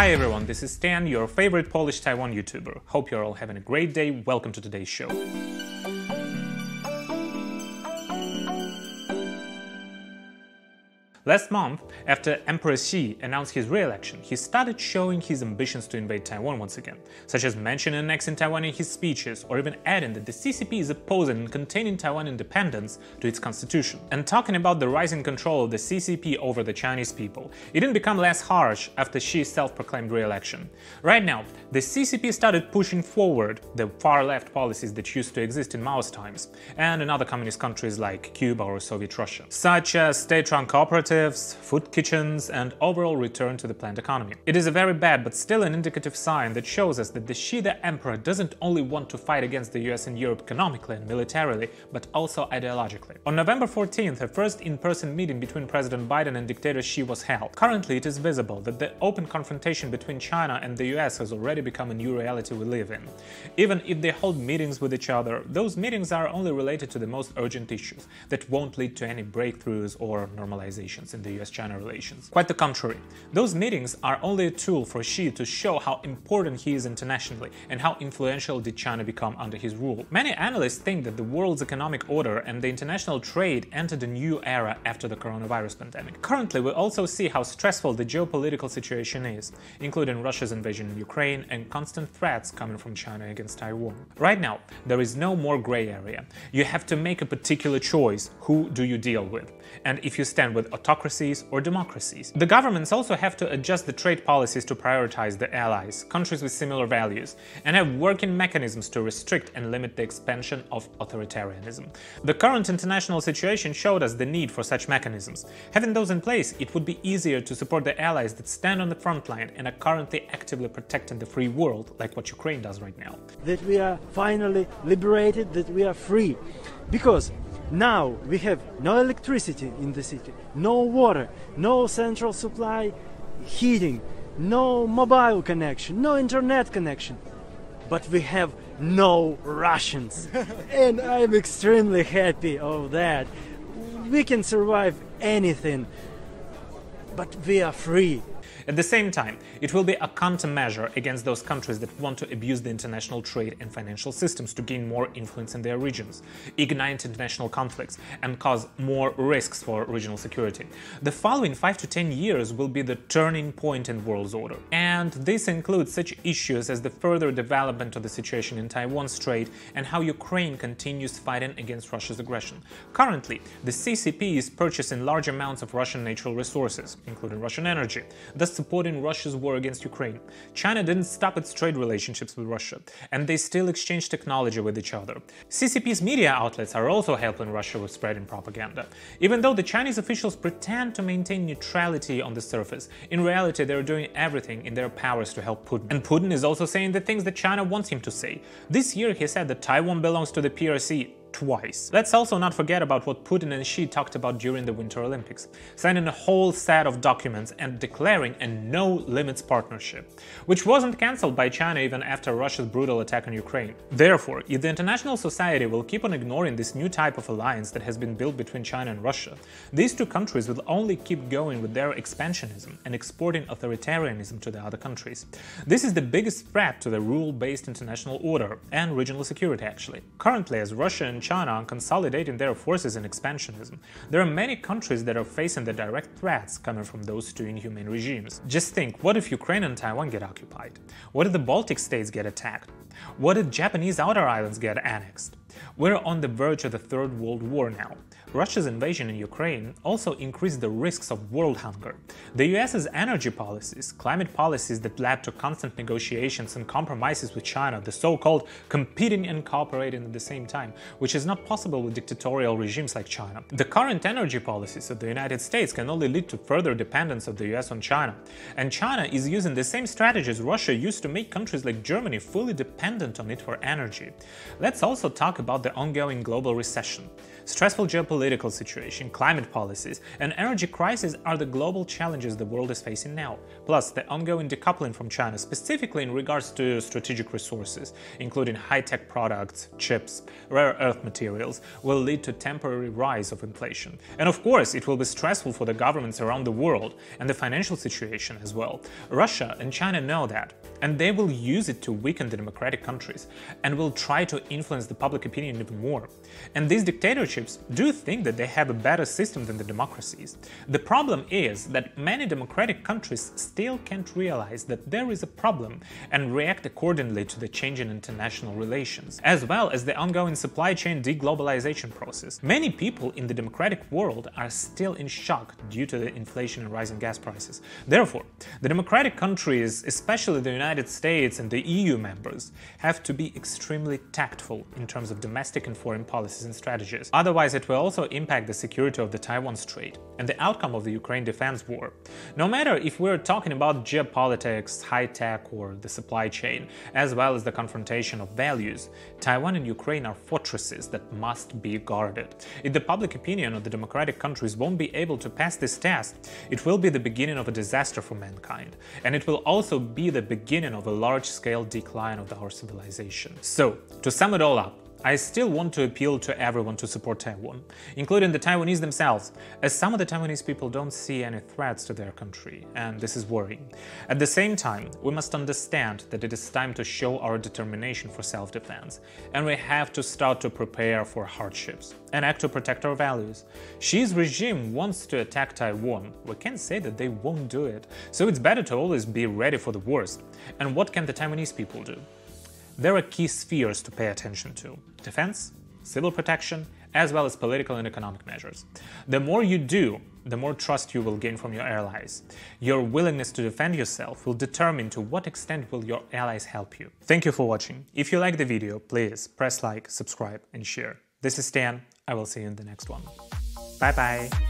Hi everyone, this is Stan, your favorite Polish Taiwan YouTuber. Hope you're all having a great day. Welcome to today's show. Last month, after Emperor Xi announced his re-election, he started showing his ambitions to invade Taiwan once again, such as mentioning annexing Taiwan in his speeches, or even adding that the CCP is opposing and containing Taiwan independence to its constitution. And talking about the rising control of the CCP over the Chinese people, it didn't become less harsh after Xi's self-proclaimed re-election. Right now, the CCP started pushing forward the far-left policies that used to exist in Mao's times, and in other communist countries like Cuba or Soviet Russia, such as state-run cooperatives, food kitchens, and overall return to the planned economy. It is a very bad but still an indicative sign that shows us that the Xi the emperor doesn't only want to fight against the US and Europe economically and militarily, but also ideologically. On November 14th, a first in-person meeting between President Biden and dictator Xi was held. Currently, it is visible that the open confrontation between China and the US has already become a new reality we live in. Even if they hold meetings with each other, those meetings are only related to the most urgent issues that won't lead to any breakthroughs or normalizations in the US-China relations. Quite the contrary. Those meetings are only a tool for Xi to show how important he is internationally and how influential did China become under his rule. Many analysts think that the world's economic order and the international trade entered a new era after the coronavirus pandemic. Currently, we also see how stressful the geopolitical situation is, including Russia's invasion in Ukraine and constant threats coming from China against Taiwan. Right now, there is no more gray area. You have to make a particular choice. Who do you deal with? And if you stand with autocracies or democracies. The governments also have to adjust the trade policies to prioritize the allies, countries with similar values, and have working mechanisms to restrict and limit the expansion of authoritarianism. The current international situation showed us the need for such mechanisms. Having those in place, it would be easier to support the allies that stand on the front line and are currently actively protecting the free world, like what Ukraine does right now. That we are finally liberated, that we are free. Because now we have no electricity in the city, no water, no central supply heating, no mobile connection, no internet connection. But we have no Russians. And I'm extremely happy of that. We can survive anything, but we are free. At the same time, it will be a countermeasure against those countries that want to abuse the international trade and financial systems to gain more influence in their regions, ignite international conflicts, and cause more risks for regional security. The following 5 to 10 years will be the turning point in the world's order. And this includes such issues as the further development of the situation in Taiwan Strait and how Ukraine continues fighting against Russia's aggression. Currently, the CCP is purchasing large amounts of Russian natural resources, including Russian energy, thus supporting Russia's war against Ukraine. China didn't stop its trade relationships with Russia, and they still exchange technology with each other. CCP's media outlets are also helping Russia with spreading propaganda. Even though the Chinese officials pretend to maintain neutrality on the surface, in reality they're doing everything in their powers to help Putin. And Putin is also saying the things that China wants him to say. This year he said that Taiwan belongs to the PRC twice. Let's also not forget about what Putin and Xi talked about during the Winter Olympics, signing a whole set of documents and declaring a no-limits partnership, which wasn't cancelled by China even after Russia's brutal attack on Ukraine. Therefore, if the international society will keep on ignoring this new type of alliance that has been built between China and Russia, these two countries will only keep going with their expansionism and exporting authoritarianism to the other countries. This is the biggest threat to the rule-based international order and regional security, actually. Currently, as Russia and China are consolidating their forces in expansionism, there are many countries that are facing the direct threats coming from those two inhumane regimes. Just think, what if Ukraine and Taiwan get occupied? What if the Baltic states get attacked? What if Japanese outer islands get annexed? We're on the verge of the Third World War now. Russia's invasion in Ukraine also increased the risks of world hunger. The US's energy policies, climate policies that led to constant negotiations and compromises with China, the so-called competing and cooperating at the same time, which is not possible with dictatorial regimes like China. The current energy policies of the United States can only lead to further dependence of the US on China. And China is using the same strategies Russia used to make countries like Germany fully dependent on it for energy. Let's also talk about the ongoing global recession. Stressful geopolitical geopolitical situation, climate policies, and energy crisis are the global challenges the world is facing now. Plus, the ongoing decoupling from China, specifically in regards to strategic resources, including high-tech products, chips, rare earth materials, will lead to temporary rise of inflation. And of course, it will be stressful for the governments around the world and the financial situation as well. Russia and China know that, and they will use it to weaken the democratic countries and will try to influence the public opinion even more. And these dictatorships do think that they have a better system than the democracies. The problem is that many democratic countries still can't realize that there is a problem and react accordingly to the change in international relations, as well as the ongoing supply chain deglobalization process. Many people in the democratic world are still in shock due to the inflation and rising gas prices. Therefore, the democratic countries, especially the United States and the EU members, have to be extremely tactful in terms of domestic and foreign policies and strategies. Otherwise, it will also impact the security of the Taiwan Strait and the outcome of the Ukraine defense war. No matter if we're talking about geopolitics, high-tech, or the supply chain, as well as the confrontation of values, Taiwan and Ukraine are fortresses that must be guarded. If the public opinion of the democratic countries won't be able to pass this test, it will be the beginning of a disaster for mankind, and it will also be the beginning of a large-scale decline of our civilization. So, to sum it all up, I still want to appeal to everyone to support Taiwan, including the Taiwanese themselves, as some of the Taiwanese people don't see any threats to their country, and this is worrying. At the same time, we must understand that it is time to show our determination for self-defense, and we have to start to prepare for hardships and act to protect our values. Xi's regime wants to attack Taiwan. We can't say that they won't do it, so it's better to always be ready for the worst. And what can the Taiwanese people do? There are key spheres to pay attention to: defense, civil protection, as well as political and economic measures. The more you do, the more trust you will gain from your allies. Your willingness to defend yourself will determine to what extent will your allies help you. Thank you for watching. If you like the video, please press like, subscribe, and share. This is Stan. I will see you in the next one. Bye bye.